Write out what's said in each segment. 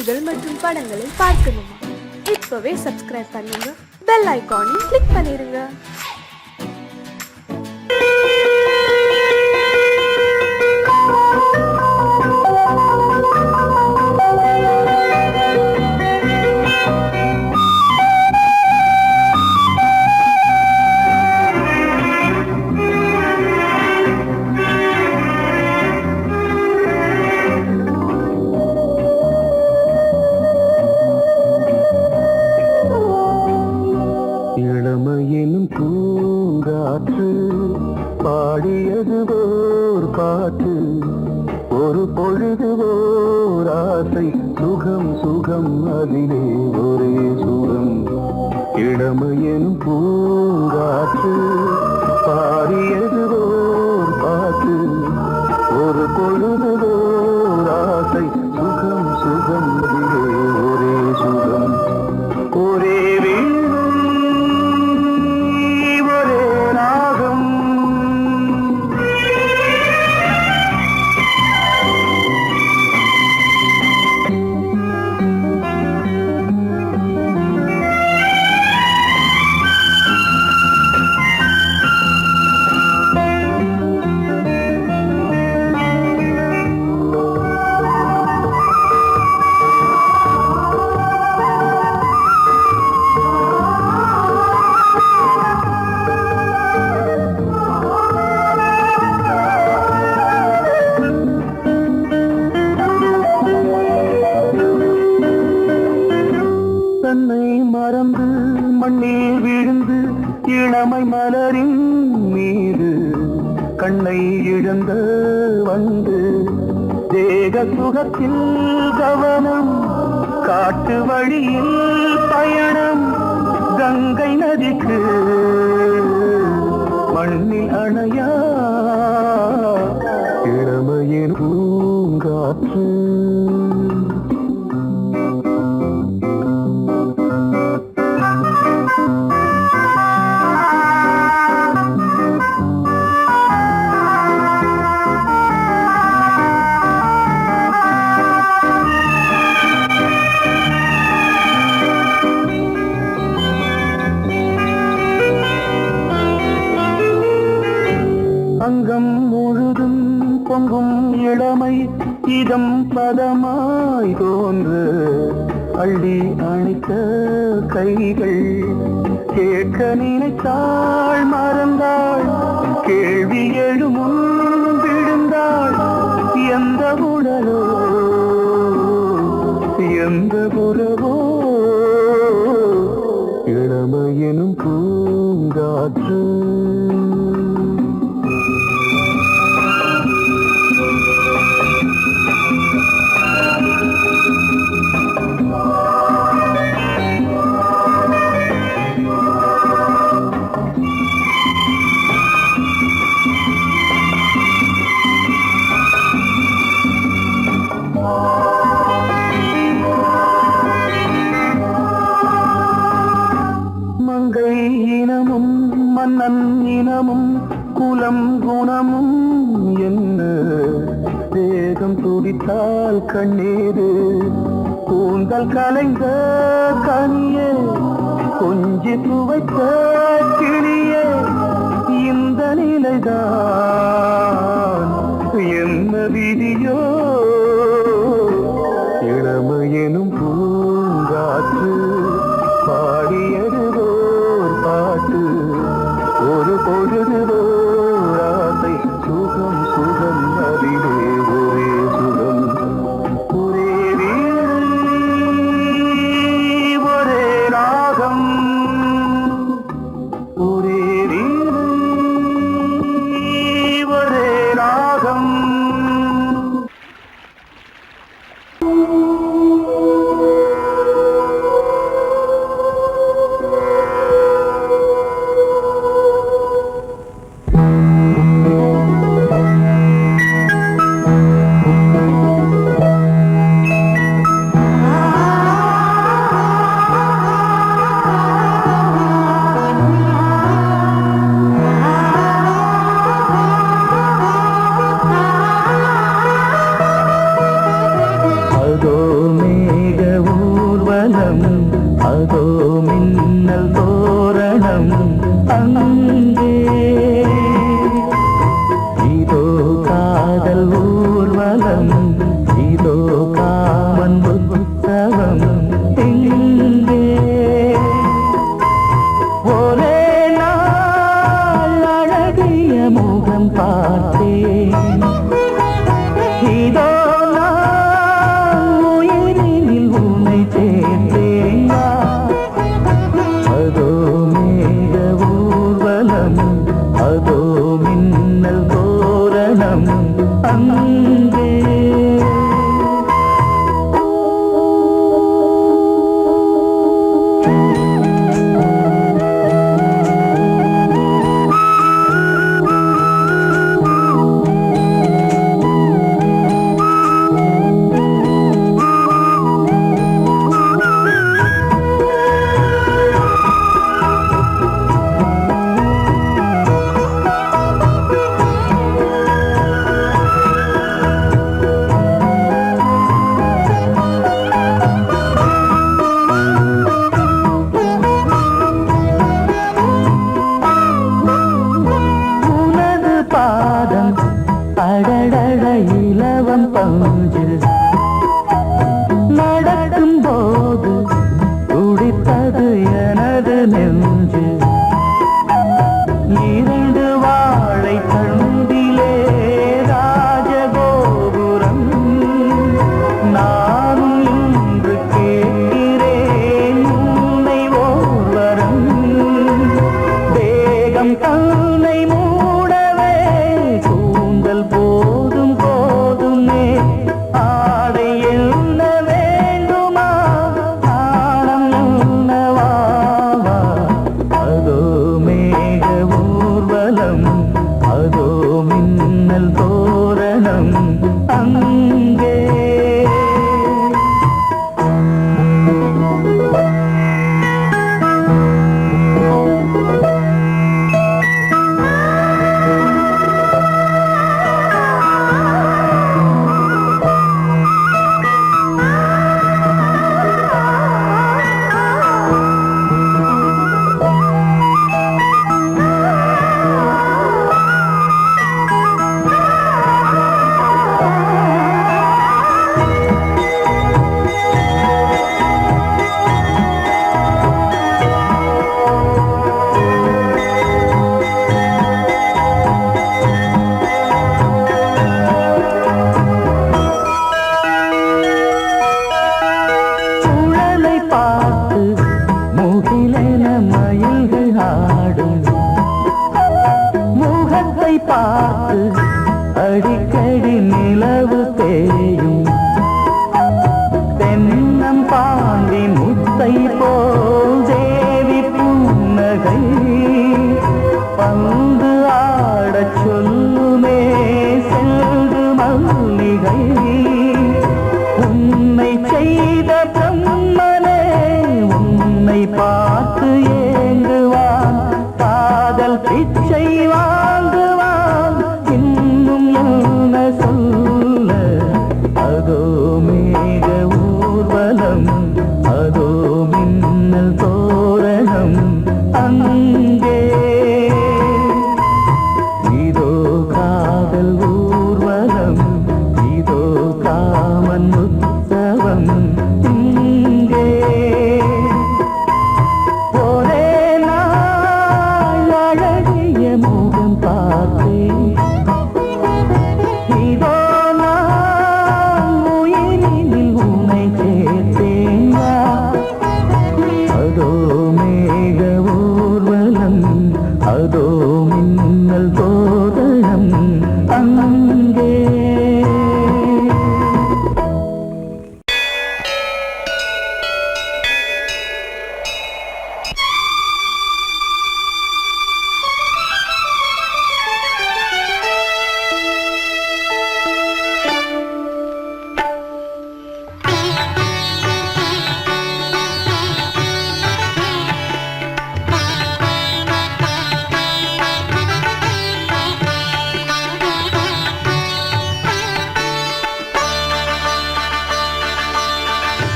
பாடல்கள் மற்றும் படங்களை பார்க்கணுமா? இப்பவே சப்ஸ்கிரைப் பண்ணுங்க, பெல் ஐகானையும் கிளிக் பண்ணிருங்க. இளமையினும் பூங்காற்று பாடியது ஓர் பாட்டு, ஒரு பொழுது ஓர் ஆசை, சுகம் சுகம் அதிலே ஒரே சுகம். இளமையினும் பூங்காற்று பாடியது ஓர் பாட்டு, ஒரு பொழுது ஓர் ஆசை, சுகம் சுகம் அதிலே ஒரே சுகம். ஒரே தன்னை மறந்து மண்ணில் விழுந்து இளமை மலரின் மீது கண்ணை இழந்த வந்து தேக சுகத்தில் கவனம், காட்டு வழியில் பயணம், கங்கை நதிக்கு மண்ணில் அணையா இளமையின் பூங்காற்று. அங்கம் முழுதும் பொங்கும் இளமை, இதம் பதமாய் தோன்று அள்ளி அணைத்த கைகள், கேட்க நினைத்தாள் மறந்தாள், கேள்வி எழுமுன் விழுந்தாள். எந்த உடலோ எந்த புறவோ இளமையினும் பூங்காற்று. மங்கை இனமும் மன்னன் இனமும் குலம் குணமும் என்ன, தேகம் துடித்தால் கண்ணீரு, கூந்தல் கலைந்த கனியே, கொஞ்சி துவைத்த கிளியே, இந்த நிலைதான் என்ன விதியோ. இளமையினும் பூங்காற்று பாடியது ஓர் பாட்டு, ஒரு பொழுது ஓர் ஆசை, சுகம் சுகம் அதிலே ஒரே சுகம். ஒரே வீணை ஒரே ராகம், ஒரே வீணை ஒரே ராகம். இங்கே ஒரே நாள் அழகிய முகம் பார்த்தேன் இதோ நான் உயிரினில் உன்னை சேர்த்தேன் அதோ மேக ஊர்வலம் அதோ மின்னல் தோதனம் அங்கே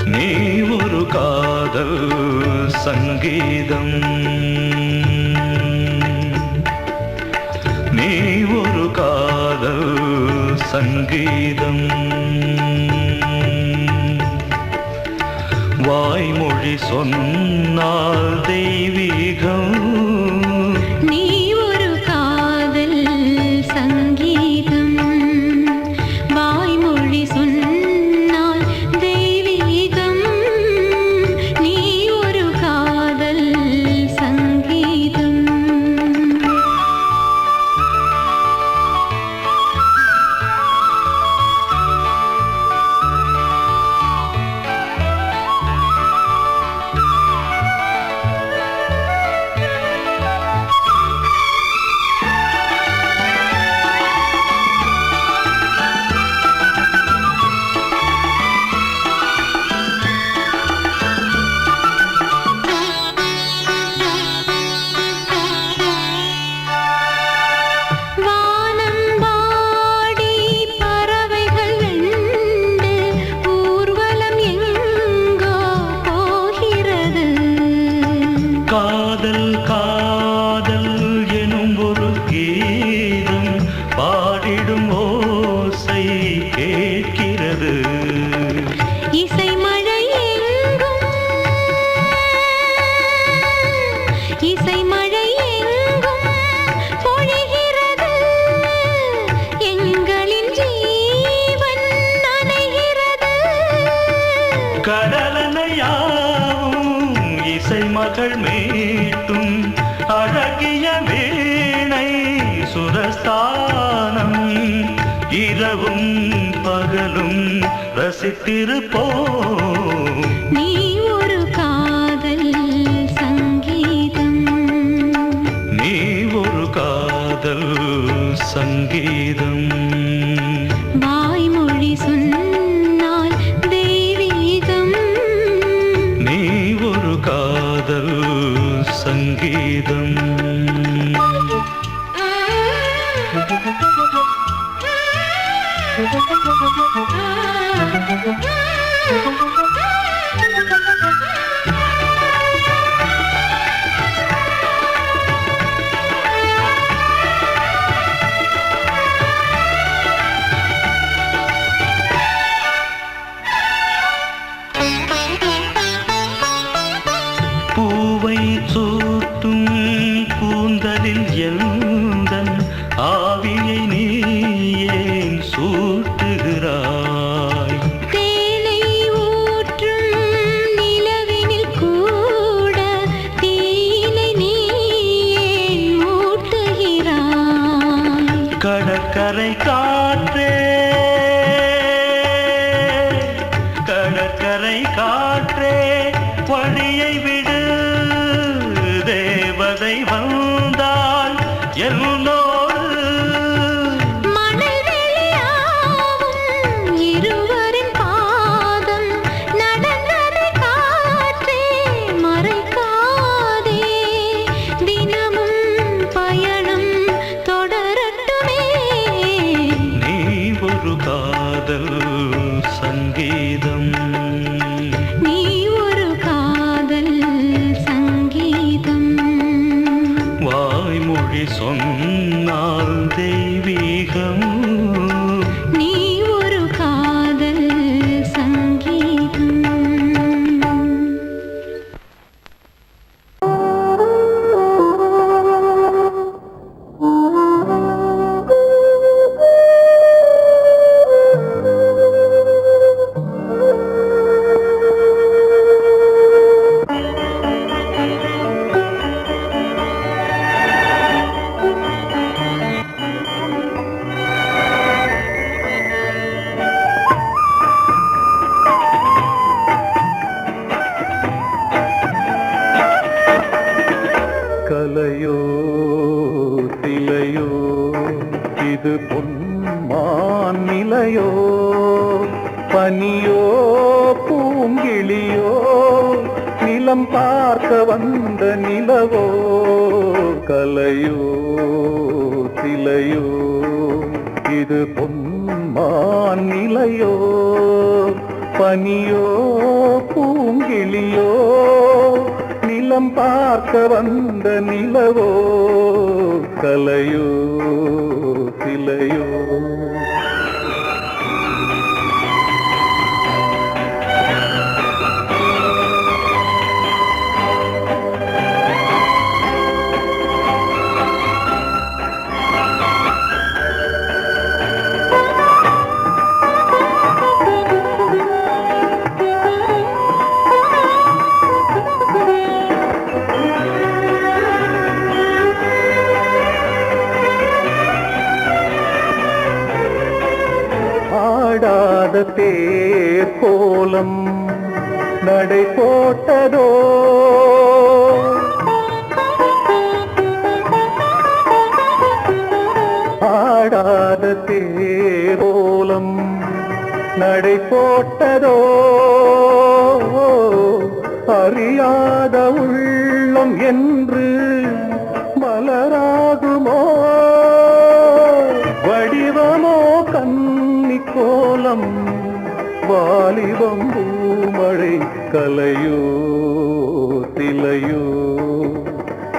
நீ ஒரு காதல் சங்கீதம் நீ ஒரு காதல் சங்கீதம் வாய்மொழி சொன்னால் தெய்வீகம் நீ ஒரு காதல் சங்கீதம் வாய்மொழி சொன்னால் தெய்வீகம் நீ ஒரு காதல் சங்கீதம் காதல் காதல் எனும் ஒரு கீதம் பாடிடும் ஓசை கேட்கிறது இசை மழை எங்கும் இசை மழை எங்கும் பொழிகிறது எங்களின் ஜீவன் நனைகிறது கடலனையாவும் இசை மகள் மீட்டும் அழகிய வீணை சுரஸ்தானம் இரவும் பகலும் ரசித்திருப்போம் நீ ஒரு காதல் சங்கீதம் நீ ஒரு காதல் சங்கீதம் வாய்மொழி சொன்னால் தெய்வீகம் நீ ஒரு காதல் சங்கீதம் பூவை சூட்டும் கூந்தலில் எந்தன் ஆவியை நீ ஏன் சூட்டுகிறாய் தேனை ஊற்றும் நிலவினில் கூட தீனை நீ ஏன் மூட்டுகிறாய் கடற்கரை காற்றே கடற்கரை காற்றே வழியை விடு தேவதை வந்தால் என்னோடு மணல் வெளியாகும் இருவரின் பாதம் நடந்ததை காற்றே மறைக்காதே தினமும் பயணம் தொடரட்டுமே நீ ஒரு காதல் சங்கீதம் நீ ஒரு காதல் பனியோ பூங்கிளியோ நிலம் பார்க்க வந்த நிலவோ கலையோ சிலையோ இது பொன்மான் நிலையோ பனியோ பூங்கிளியோ நிலம் பார்க்க வந்த நிலவோ கலையோ சிலையோ ஆடாத தேர் கோலம் நடை போட்டதோ ஆடாத தேர் கோலம் நடை போட்டதோ அறியாத உள்ளம் என்று மலராகுமோ வடிவமோ கன்னி கோலம் வாலிபம் பூமழை கலையோ சிலையோ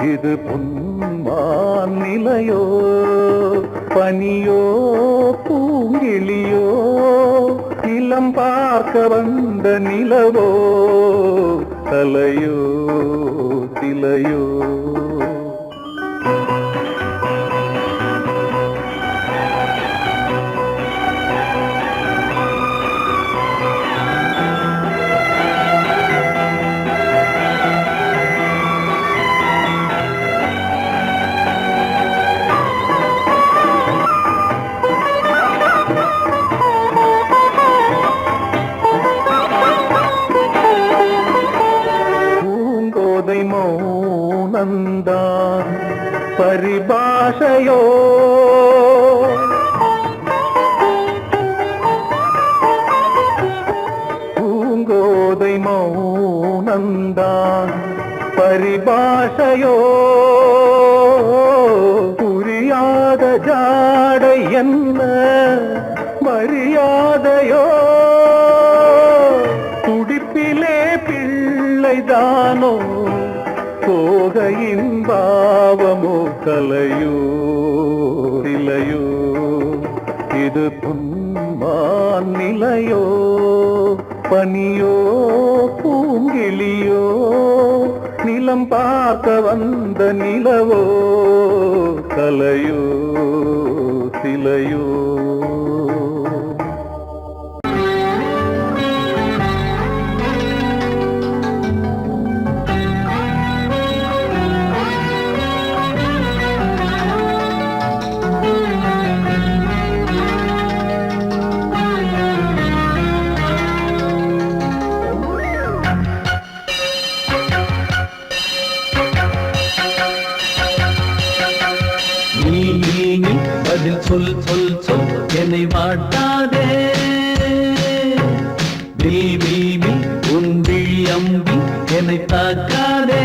இது பொன்மான் நிலையோ பனியோ பூங்கிளியோ நிலம் பார்க்க வந்த நிலவோ கலையோ சிலையோ மௌனந்தான் பரிபாஷையோ பூங்கோதை மௌனந்தான் பரிபாஷையோ புரியாத ஜாடை என்ன மரியாதையோ துடிப்பிலே பிள்ளைதானோ கோகையின் பாவமோ கலையோ சிலையோ இது பொன்மான் நிலையோ பனியோ பூங்கிளியோ நிலம் பார்க்க வந்த நிலவோ கலையோ சிலையோ பதில் சொல் சொல் சொல் என்னை வாட்டாதே தேவி உன் விழி அம்பி என்னை தாக்காதே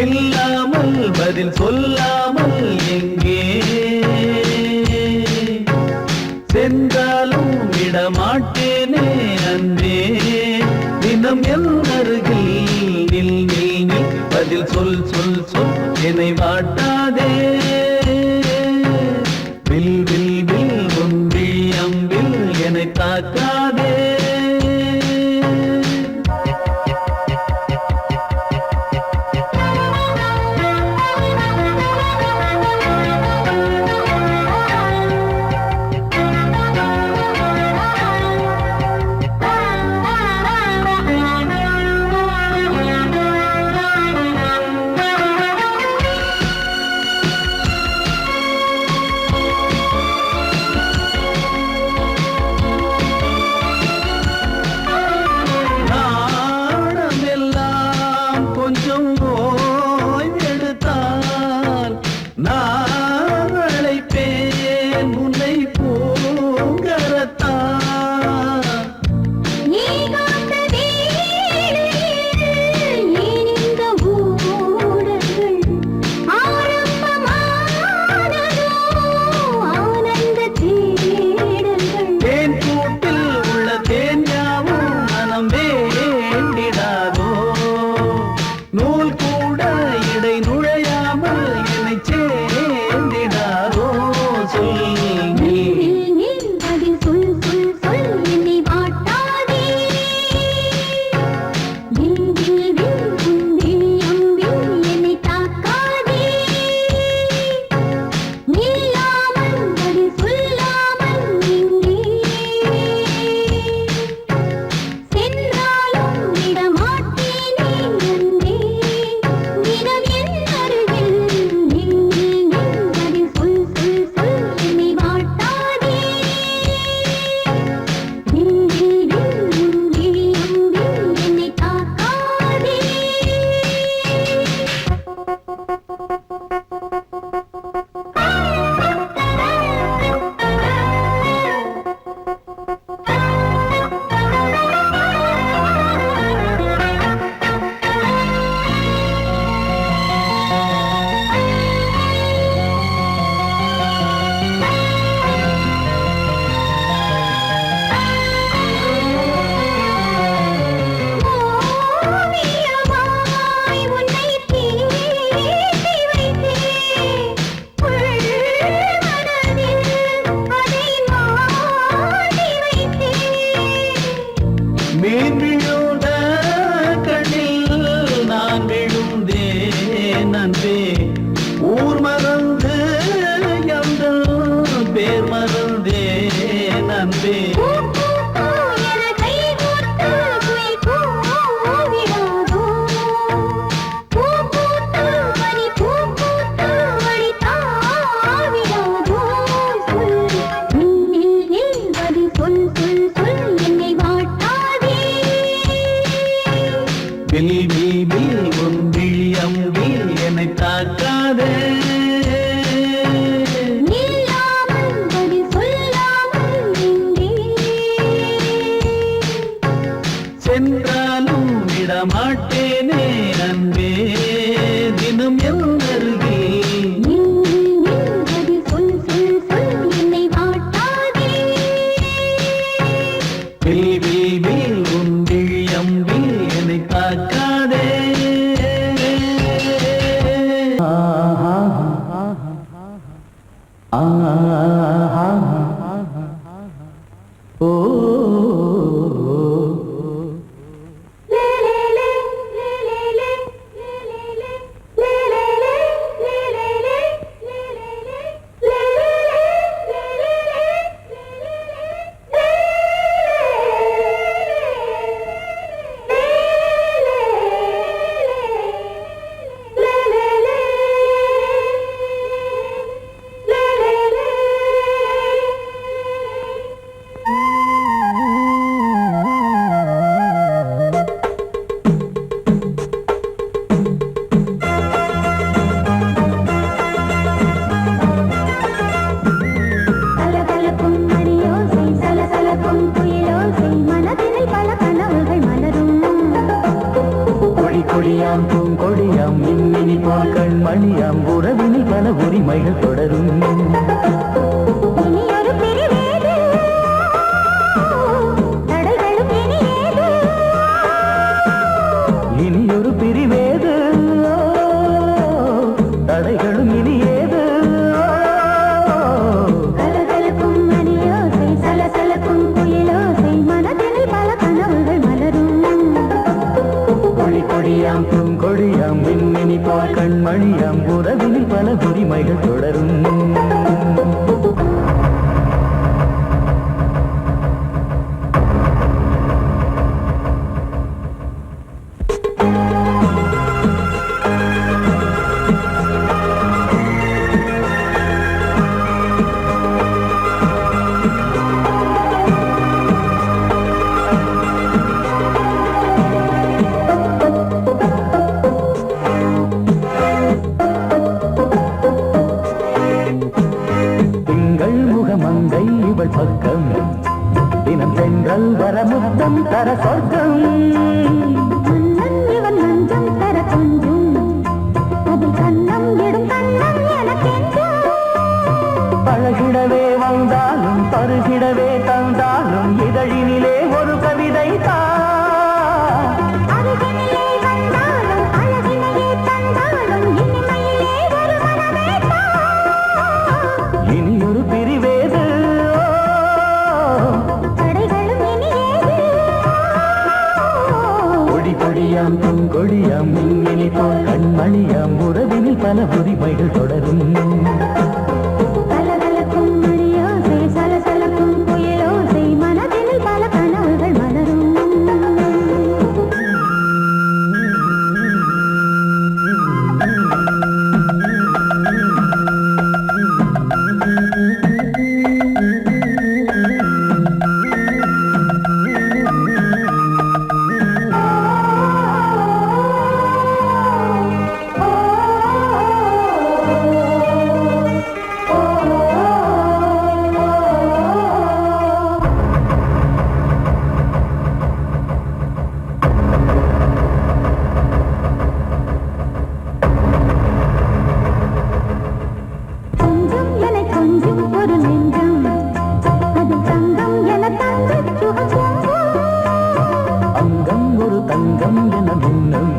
இல்லாமல் பதில் சொல்லாமல் எங்கே சென்றாலும் விடமாட்டேனே அன்பே தினம் என் அருகில் நில் நில் நில் பதில் சொல் சொல் சொல் என்னை வாட்டாதே வில் வில் வில் ஒன்றி அம்பில் என்னை தாக்காதே மீன் விழுந்த கண்ணில் நான் விழுந்தேன் அன்பே. ஊர் மறந்து எங்கள் பேர் மறந்தேன் அன்பே. என்னை தாக்காதே சென்றாலும் விடமாட்டேனே அன்பே தினம் என் அருகில். உன் விழியம்பில் என்னை தாக்காதே. ஓ கொடியாம் பூங்கொடியாம் மின்மினி போல் கண்மணியாம் உறவினில் பல உரிமைகள் தொடரும். இனியொரு பிரிவேது தடைகளும் இனியேது. கலகலக்கும் மணியோசை சலசலக்கும் குயிலோசை மனதினில் பல கனவுகள் மலரும். கொடியாம் பூங்கொடியாம் மின்மினி போல் கண்மணியாம் உறவினில் பல உரிமைகள் தொடரும். மங்கை இவள் பக்கம் தினம் சென்றல் வர முத்தம் தர சொர்க்கம். இவன் நஞ்சம் தர கொஞ்சம் அதில் கண்ணம் இடும் கண்ணம் எனக்கென்றும். பழகிடவே வந்தாலும் பருகிடவே தந்தாலும் இதழினிலே ஒரு கவிதை அருகினிலே வந்தாலும் அழகினையே தந்தாலும் இனிமையிலே ஒரு மனமே இனியொரு பிரிவேது தடைகளும் இனியேது. கொடி கொடியாம் பூங்கொடியாம் மின்மினி போல் கண்மணியாம் உறவினில் பல உரிமைகள் தொடரும். கலகலக்கும் மணியோசை சலசலக்கும் குயிலோசை மனதினில் பல கனவுகள் மலரும். கொஞ்சம் என கொஞ்சம் ஒரு நெஞ்சம் அது தங்கம் என தங்க சுகம். அங்கம் ஒரு தங்கம் என மின்னும்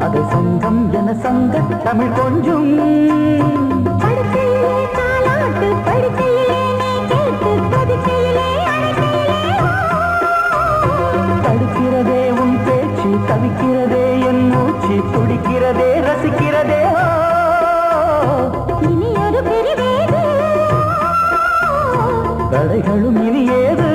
அது சங்கம் என சங்க தமிழ் கொஞ்சம். படுக்கையிலே தாலாட்டு படுக்கையிலே நீ கேட்டு படுக்கையிலே அழைக்கையிலே தவிக்கிறதே என் மூச்சு துடிக்கிறதே ரசிக்கிறதே இனி ஒரு பிரிவேது தடைகளும் இனி ஏது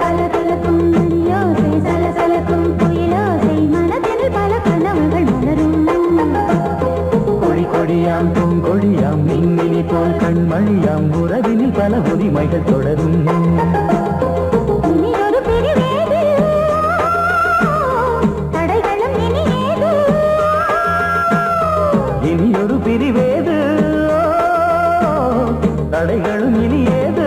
கலகலக்கும் மணியோசை சலசலக்கும் குயிலோசை மனதில் பல கனவுகள் மலரும் கொடி கொடியாம் பூங்கொடியாம் மின்மினி போல் கண்மணியாம் உறவினில் பல உரிமைகள் தொடரும் இனி ஒரு பிரிவேது தடைகளும் இனி ஏது இனி ஒரு பிரிவேது தடைகளும் இனி ஏது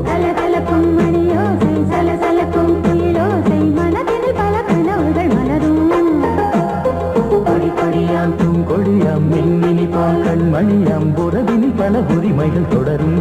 கலகலக்கும் மணியோசை சலசலக்கும் குயிலோசை மனதில் பல கனவுகள் மலரும் கொடி கொடியாம் பூங்கொடியாம் மின்மினி போல் கண்மணியாம் உறவினில் பல உரிமைகள் தொடரும்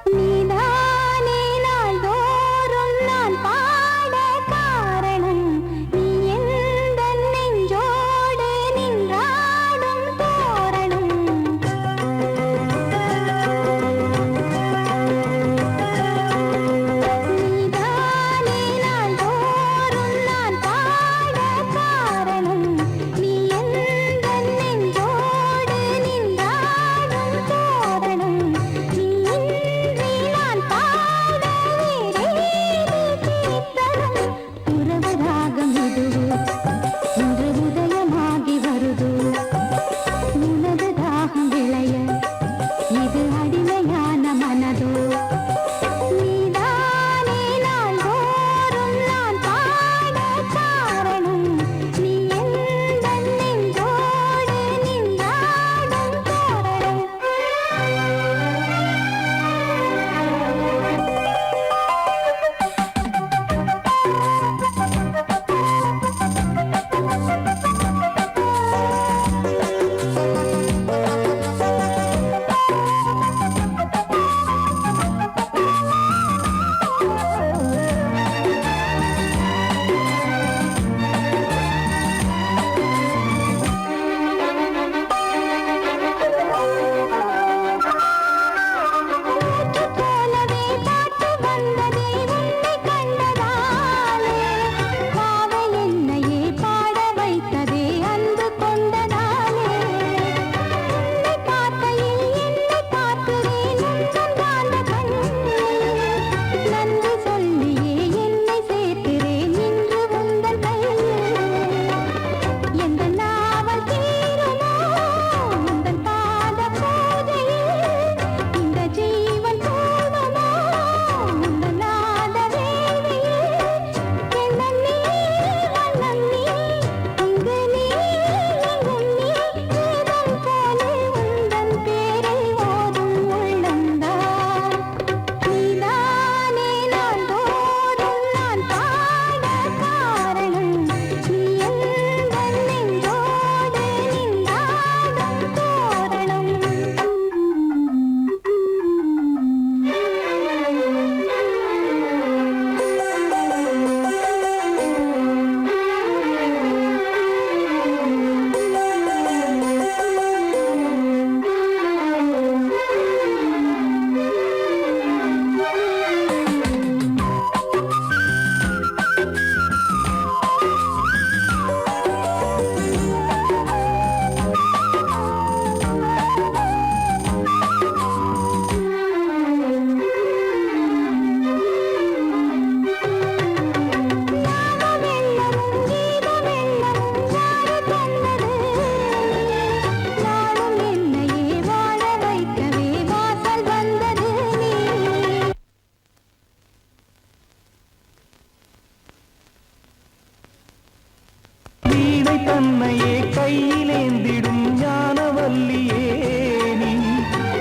நீதானே நாள்தோறும் நான் பாட காரணம் நீ எந்தன் நெஞ்சோடு நின்றாடும் தோரணம் நீதானே நாள்தோறும் நான் பாட காரணம் நீ எந்தன் நெஞ்சோடு நின்றாடும் தோரணம் நீ இன்றி நான் பாட வேறேது கீர்த்தனம் உறவு ராகம் இதுவோ இன்று உதயமாகி வருதோ உனது தாகம் விளைய இது அடிமையான மனதோ நீதானே நாள்தோறும் நான் பாட காரணம் நீ எந்தன் நெஞ்சோடு நின்றாடும் தோரணம் போலவே பாட்டு வந்ததே உன்னை கண்டதாலே பாவை என்னையே பாட வைத்ததே அன்பு கொண்டதாலே உன்னை பார்க்கையில் என்னை பார்க்கிறேன் உந்தன் காந்த கண்ணில் நன்றி சொல்லியே என்னை சேர்க்கிறேன் இன்று உந்தன் கையில் எந்த நாவல் தீருமோ உந்தன் பாத பூஜையில் இந்த ஜீவன் போதுமோ உந்தன் நாத வேளையில் எண்ணம் நீ வண்ணம் நீ இங்கு நீ எங்கும் நீ வேதம் போலே உந்தன் பேரை ஓதும் உள்ளம்தான் நீதானே நாள்தோறும் நான் பாட காரணம் நீ எந்தன் நெஞ்சோடு நின்றாடும் தோரணம் வெள்ளமும் கீத வெள்ளமும் யாரு தந்தது நாளும் என்னையே வாழ வைக்கவே வாசல் வந்தது நீ வீணை தன்னையே கையிலேந்திடும் ஞானவல்லியே நீ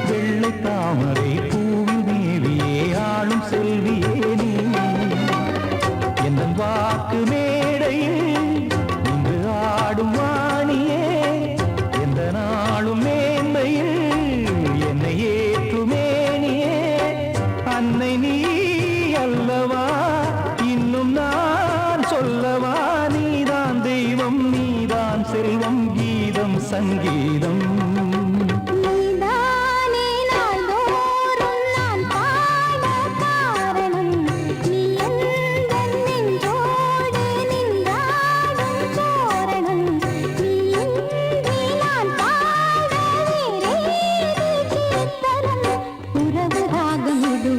வெள்ளை தாமரை பூவில் மேவியே ஆளும் செல்வியே நீ என் வாக்கு மேடையில் இன்று ஆடும் வாணி சங்கீதம். நீதானே நாள்தோறும் நான் பாட காரணம். நீ எந்தன் நெஞ்சோடு நின்றாடும் தோரணம். நீ இன்றி நான் பாட வேறேது கீர்த்தனம். உறவு ராகம் இது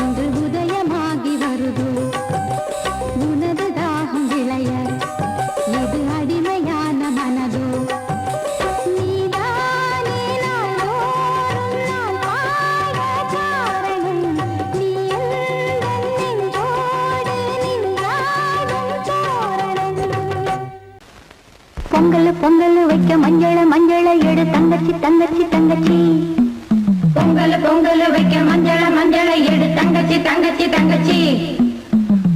இன்று உதயமாகி வருது. உனது தாகம் விளைய இது அடிமையான மனதோ. நீதானே நாள்தோறும் நான் பாட காரணம். நீ எந்தன் நெஞ்சோடு நின்றாடும் தோரணம். பொங்கல் பொங்கல் வைக்க மஞ்சள மஞ்சள எடு தங்கச்சி தங்கச்சி தங்கச்சி. பொங்கல் பொங்கல் வைக்க மஞ்சள மஞ்சள எடு தங்கச்சி தங்கச்சி தங்கச்சி.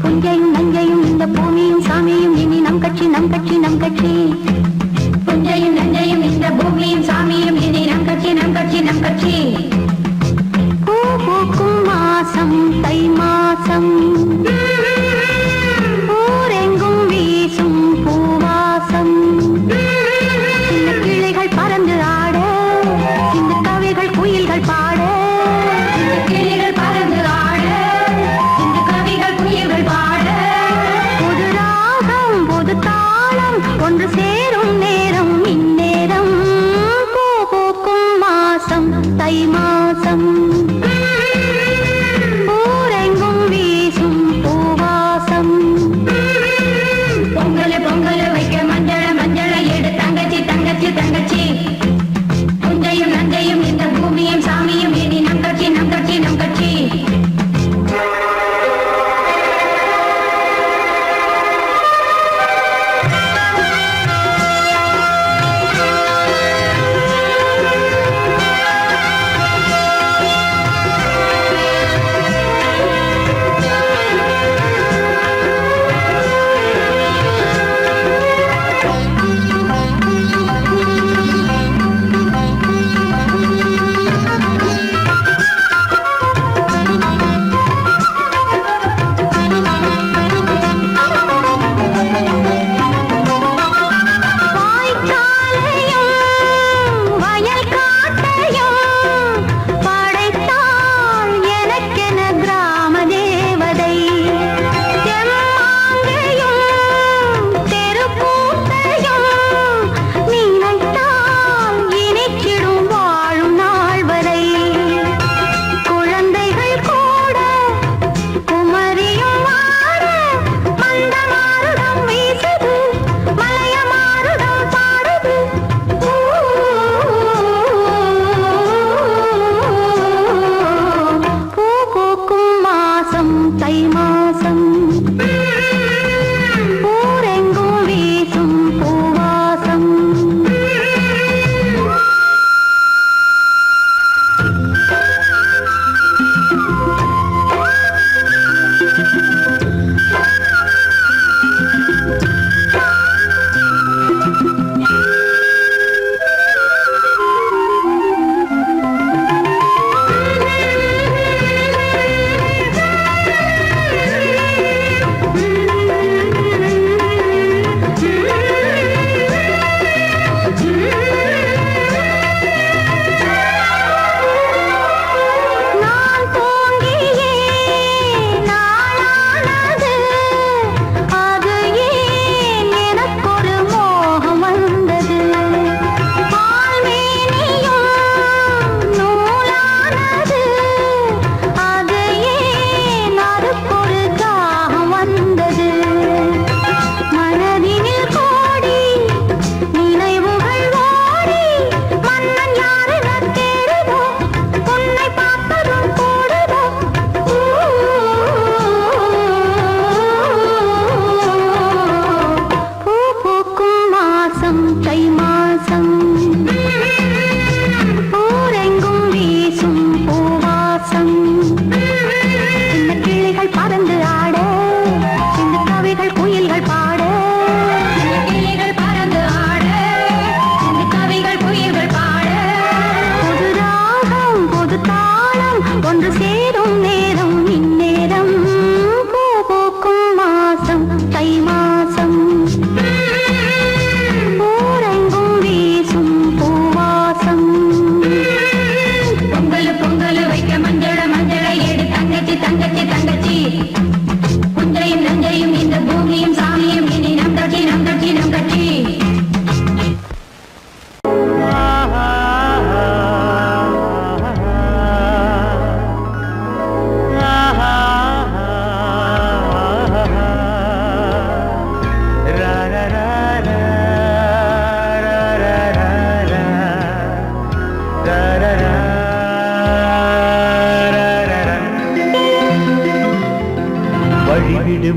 புஞ்சையும் நஞ்சையும் இந்த பூமியும் சாமியும் இனி நம் கட்சி நம் கட்சி நம் கட்சி. புஞ்சையும் நஞ்சையும் இந்த பூமியும் சாமியும் இனி நம் கட்சி நம் கட்சி நம் கட்சி. பூ பூக்கும் மாசம் தை மாசம். ஊரெங்கும் வீசும் பூவாசம். சின்ன கிளைகள் பறந்து ஆட சின்ன கவிகள் குயில்கள் பாட. சின்ன கிளைகள் பறந்து ஆட சின்ன கவிகள் குயில்கள் பாட. புது ராகம் புது தாளம் ஒன்று சேரும் நேரம் இந்நேரம். பூ பூக்கும் மாசம் தை மாசம். ஊரெங்கும் வீசும் பூவாசம். பொங்கல் பொங்கல் வைக்க மஞ்சள மஞ்சள எடு தங்கச்சி தங்கச்சி தங்கச்சி. புஞ்சையும் நஞ்சையும் இந்த பூமியும் சாமியும் இனி நம் கட்சி நம் கட்சி நம் கட்சி.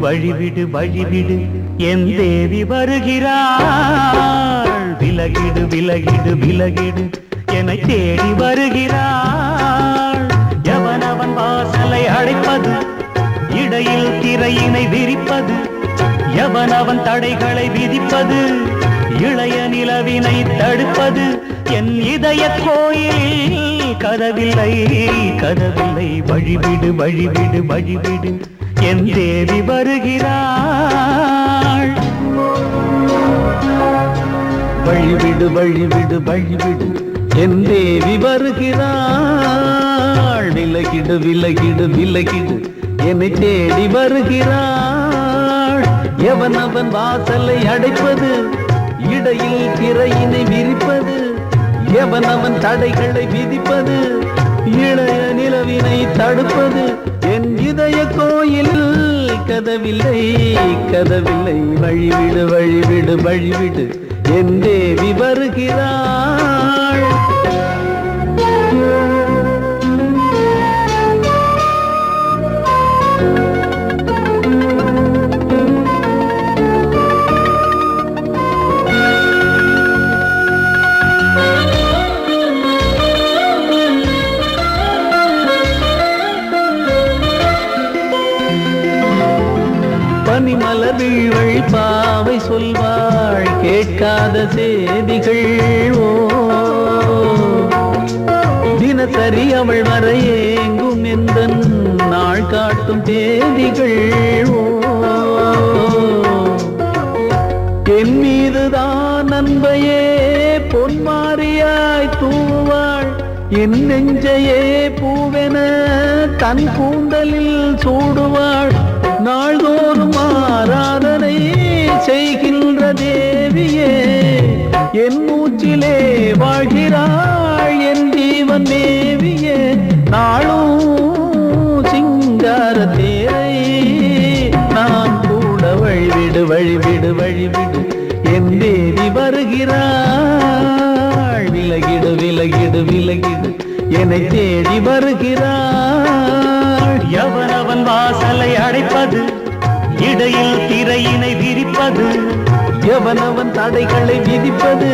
வழிவிடு வழிவிடு என் தேவி வருகிறாள் விலகிடு விலகிடு விலகிடு என்னை தேடி வருகிறாள் எவனவன் வாசலை அடைப்பது இடையில் திரையினை விரிப்பது எவனவன் தடைகளை விதிப்பது இளைய நிலவினை தடுப்பது என் இதய கோயில் கதவில்லை கதவில்லை வழிவிடு வழிவிடு வழிவிடு என் தேவி வருகிறாள் வழிவிடு வழிவிடு வழிவிடு என் தேவி வருகிறாள் விலகிடு விலகிடு விலகிடு என்னை தேடி வருகிறாள் எவனவன் வாசலை அடைப்பது இடையில் திரையினை விரிப்பது எவனவன் தடைகளை விதிப்பது இளைய நிலவினை தடுப்பது என் இதய கோயில் கதவில்லை கதவில்லை வழிவிடு வழிவிடு வழிவிடு என் தேவி வருகிறாள் பனிமலர் வீழ்வழி பாவை சொல்வாள் கேட்காத செய்திகள் ஓ தினசரி அவள் வர ஏங்கும் எந்த நாள் காட்டும் தேதிகள் ஓ என் மீதுதான் அன்பையே பொன்மாரியாய் தூவாள் என் நெஞ்சையே பூவென தன் கூந்தலில் சூடுவாள் நாள்தோறும் ஆராதனை செய்கின்ற தேவியே என் மூச்சிலே வாழ்கிறாள் என் ஜீவன் தேவியே நாளும் சிங்கார தேரை நான் கூட வழிவிடு வழிவிடு வழிவிடு என் தேவி வருகிறாள் விலகிடு விலகிடு விலகிடு என்னை தேடி வருகிறாள் எவனவன் வாசலை அடைப்பது இடையில் திரையினை விரிப்பது எவனவன் தடைகளை விதிப்பது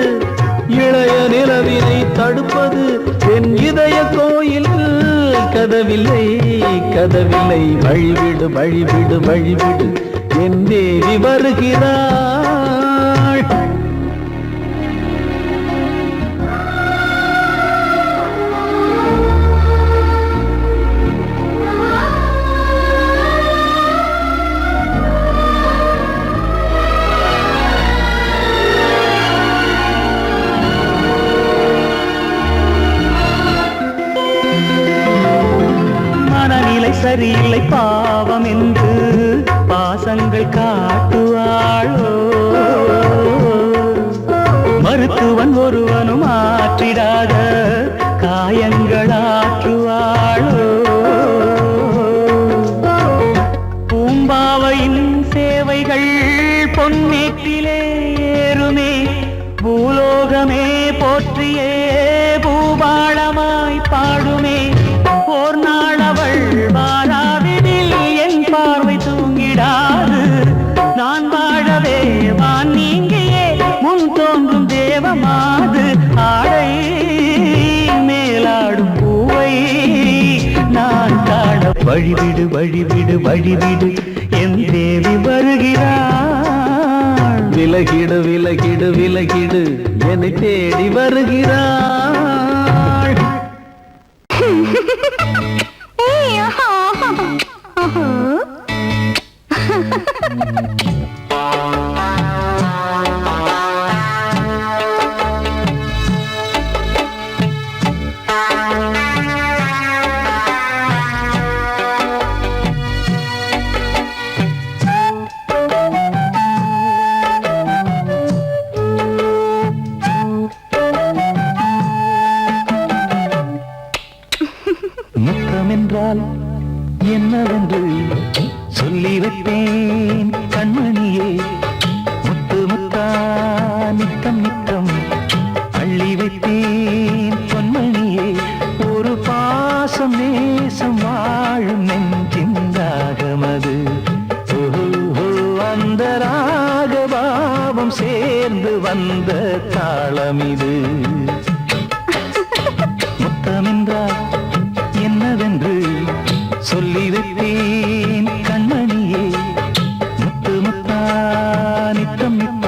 இளைய நிலவினை தடுப்பது என் இதய கோயில் கதவில்லை கதவில்லை வழிவிடு வழிவிடு வழிவிடு என் தேவி வருகிறாள் சரியில்லை பாவம் என்று பாசங்கள் காட்டுவாளோ மருத்துவன் ஒருவனும் ஆற்றிடாத காயங்களாற்றுவாளோ பூம்பாவையின் சேவைகள் பொன்னேற்றிலே ஏறுமே பூலோகமே போற்றியே பூபாளமாய் பாடுமே ஓர் நாள் அவள் வாராவிடில் என் பார்வை தூங்கிடாது நான் வாழவே வான் நீங்கியே முன் தோன்றும் தேவமாது ஆடை மேலாடும் பூவை நான் காண வழிவிடு வழிவிடு வழிவிடு என் தேவி வருகிறாள் விலகிடு விலகிடு விலகிடு என்னை தேடி வருகிறாள் முத்தமென்றால் என்னவென்று சொல்லி வைப்பேன் கண்மணி பாவம் சேர்ந்து வந்த தாளம் இது முத்தமென்றால் என்னவென்று சொல்லி வைத்தேன் கண்மணியே முத்து முத்தா நித்தம் நித்தம்